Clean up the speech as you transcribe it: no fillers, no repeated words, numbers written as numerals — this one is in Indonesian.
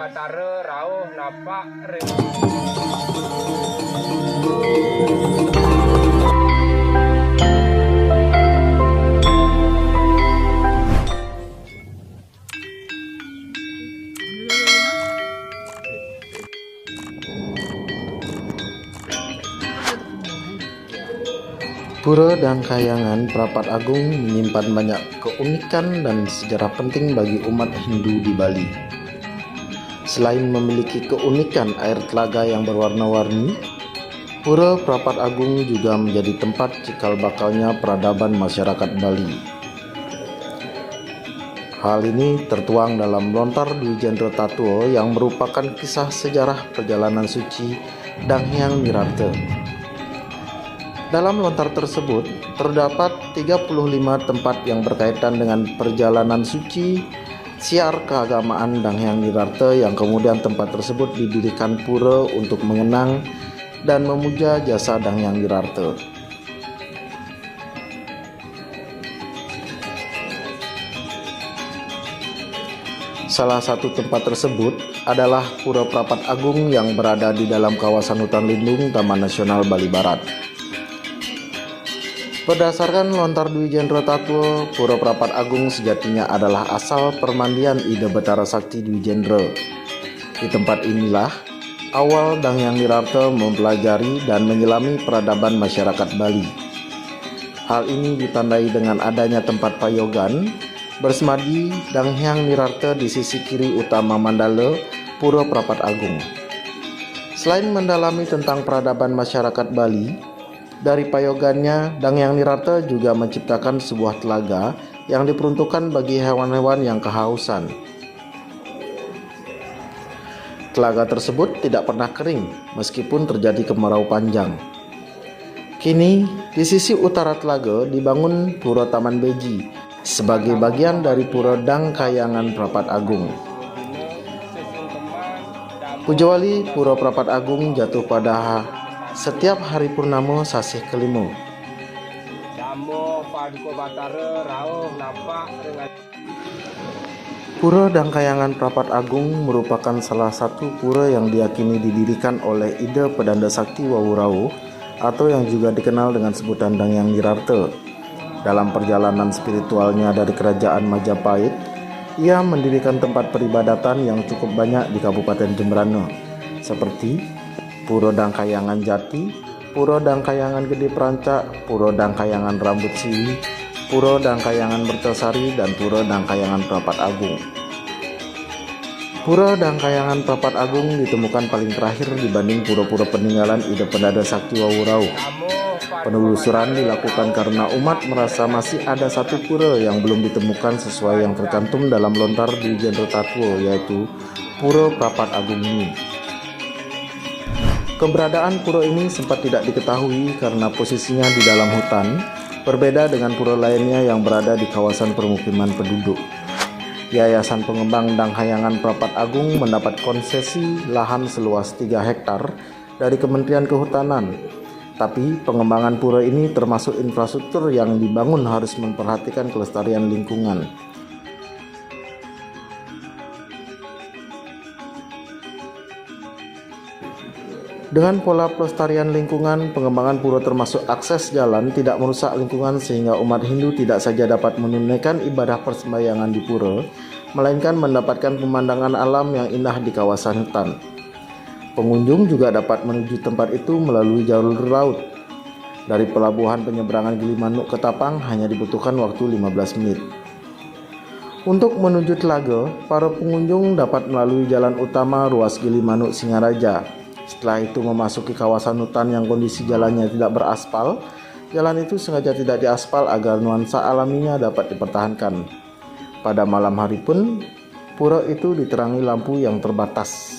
Batara Rauh Napak Ring. Pura Dangkayangan Prapat Agung menyimpan banyak keunikan dan sejarah penting bagi umat Hindu di Bali. Selain memiliki keunikan air telaga yang berwarna-warni, Pura Prapat Agung juga menjadi tempat cikal bakalnya peradaban masyarakat Bali. Hal ini tertuang dalam Lontar Dwi Jendro Tatuo yang merupakan kisah sejarah perjalanan suci Danghyang Nirarte. Dalam lontar tersebut terdapat 35 tempat yang berkaitan dengan perjalanan suci siar keagamaan Danghyang Nirarte, yang kemudian tempat tersebut didirikan pura untuk mengenang dan memuja jasa Danghyang Nirarte. Salah satu tempat tersebut adalah Pura Prapat Agung yang berada di dalam kawasan hutan lindung Taman Nasional Bali Barat. Berdasarkan Lontar Dwi Jendro Tatuo, Pura Prapat Agung sejatinya adalah asal permandian Ida Betara Sakti Dwi Jendro. Di tempat inilah awal Danghyang Nirarte mempelajari dan menyelami peradaban masyarakat Bali. Hal ini ditandai dengan adanya tempat payogan bersemadi Danghyang Nirarte di sisi kiri utama Mandala Pura Prapat Agung. Selain mendalami tentang peradaban masyarakat Bali, dari payogannya, Danghyang Nirarte juga menciptakan sebuah telaga yang diperuntukkan bagi hewan-hewan yang kehausan. Telaga tersebut tidak pernah kering meskipun terjadi kemarau panjang. Kini, di sisi utara telaga dibangun Pura Taman Beji sebagai bagian dari Pura Dangkayangan Prapat Agung. Pujawali Pura Prapat Agung jatuh pada setiap hari purnama sasih kelima. Pura Dangkayangan Prapat Agung merupakan salah satu pura yang diyakini didirikan oleh Ida Pedanda Sakti Wawurau atau yang juga dikenal dengan sebutan Danghyang Nirarte. Dalam perjalanan spiritualnya dari kerajaan Majapahit, ia mendirikan tempat peribadatan yang cukup banyak di Kabupaten Jembrana, seperti Pura Dangkayangan Jati, Pura Dangkayangan Gede Perancak, Pura Dangkayangan Rambut Siwi, Pura Dangkayangan Mertasari, dan Pura Dangkayangan Prapat Agung. Pura Dangkayangan Prapat Agung ditemukan paling terakhir dibanding pura-pura peninggalan Ida Pedanda Sakti Wawurau. Penelusuran dilakukan karena umat merasa masih ada satu pura yang belum ditemukan sesuai yang tercantum dalam Lontar Dwi Jendro Tatuo, yaitu Pura Prapat Agung ini. Keberadaan pura ini sempat tidak diketahui karena posisinya di dalam hutan, berbeda dengan pura lainnya yang berada di kawasan permukiman penduduk. Yayasan Pengembang Dangkayangan Prapat Agung mendapat konsesi lahan seluas 3 hektar dari Kementerian Kehutanan. Tapi pengembangan pura ini termasuk infrastruktur yang dibangun harus memperhatikan kelestarian lingkungan. Dengan pola pelestarian lingkungan, pengembangan pura termasuk akses jalan tidak merusak lingkungan sehingga umat Hindu tidak saja dapat menunaikan ibadah persembahyangan di pura, melainkan mendapatkan pemandangan alam yang indah di kawasan hutan. Pengunjung juga dapat menuju tempat itu melalui jalur laut. Dari pelabuhan penyeberangan Gilimanuk ke Tapang hanya dibutuhkan waktu 15 menit. Untuk menuju telaga, para pengunjung dapat melalui jalan utama ruas Gilimanuk Singaraja. Setelah itu memasuki kawasan hutan yang kondisi jalannya tidak beraspal. Jalan itu sengaja tidak diaspal agar nuansa alaminya dapat dipertahankan. Pada malam hari pun, pura itu diterangi lampu yang terbatas.